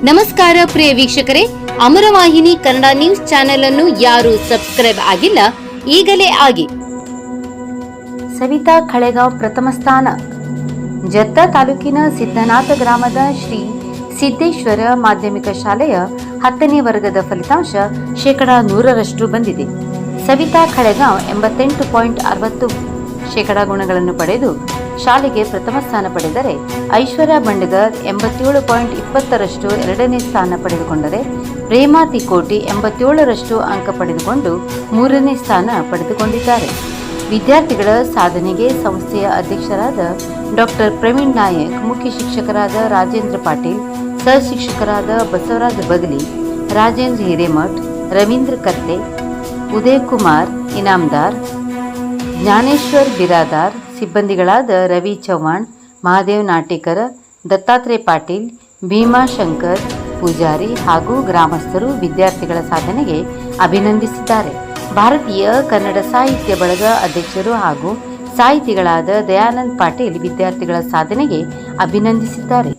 ನಮಸ್ಕಾರ ಪ್ರಿಯ ವೀಕ್ಷಕರೇ, ಅಮರವಾಹಿನಿ Kannada news channel ಅನ್ನು ಯಾರು ಸಬ್ಸ್ಕ್ರೈಬ್ ಆಗಿಲ್ಲ ಈಗಲೇ ಆಗಿ. ಸವಿತಾ ಖಳೆಗಾಂವ್ ಪ್ರಥಮ ಸ್ಥಾನ. ಜತ್ತ ತಾಲೂಕಿನ ಸಿದ್ದನಾಥ ಗ್ರಾಮದ ಶ್ರೀ ಸಿದ್ದೇಶ್ವರ ಮಾಧ್ಯಮಿಕ ಶಾಲೆಯ 10ನೇ ವರ್ಗದ ಫಲಿತಾಂಶ 100% ಬಂದಿದೆ. ಸವಿತಾ ಖಳೆಗಾಂವ್ 88.60% ಗುಣಗಳನ್ನು ಪಡೆದು ಶಾಲೆಗೆ ಪ್ರಥಮ ಸ್ಥಾನ ಪಡೆದರೆ, ಐಶ್ವರ್ಯ ಬಂಡಗರ್ 87.20% ಎರಡನೇ ಸ್ಥಾನ ಪಡೆದುಕೊಂಡರೆ, ಪ್ರೇಮಾ ತಿಕೋಟಿ 87% ಅಂಕ ಪಡೆದುಕೊಂಡು ಮೂರನೇ ಸ್ಥಾನ ಪಡೆದುಕೊಂಡಿದ್ದಾರೆ. ವಿದ್ಯಾರ್ಥಿಗಳ ಸಾಧನೆಗೆ ಸಂಸ್ಥೆಯ ಅಧ್ಯಕ್ಷರಾದ ಡಾಕ್ಟರ್ ಪ್ರವೀಣ್ ನಾಯಕ್, ಮುಖ್ಯ ಶಿಕ್ಷಕರಾದ ರಾಜೇಂದ್ರ ಪಾಟೀಲ್, ಸಹ ಶಿಕ್ಷಕರಾದ ಬಸವರಾಜ ಬಗಲಿ, ರಾಜೇಂದ್ರ ಹಿರೇಮಠ್, ರವೀಂದ್ರ ಕತ್ತೆ, ಉದಯ್ ಕುಮಾರ್ ಇನಾಮದಾರ್, ಜ್ಞಾನೇಶ್ವರ್ ಬಿರಾದಾರ್, ಸಿಬ್ಬಂದಿಗಳಾದ ರವಿ ಚೌಹಾಣ್, ಮಹಾದೇವ್ ನಾಟೇಕರ್, ದತ್ತಾತ್ರೇಯ ಪಾಟೀಲ್, ಭೀಮಾಶಂಕರ್ ಪೂಜಾರಿ ಹಾಗೂ ಗ್ರಾಮಸ್ಥರು ವಿದ್ಯಾರ್ಥಿಗಳ ಸಾಧನೆಗೆ ಅಭಿನಂದಿಸಿದ್ದಾರೆ. ಭಾರತೀಯ ಕನ್ನಡ ಸಾಹಿತ್ಯ ಬಳಗ ಅಧ್ಯಕ್ಷರು ಹಾಗೂ ಸಾಹಿತಿಗಳಾದ ದಯಾನಂದ್ ಪಾಟೀಲ್ ವಿದ್ಯಾರ್ಥಿಗಳ ಸಾಧನೆಗೆ ಅಭಿನಂದಿಸಿದ್ದಾರೆ.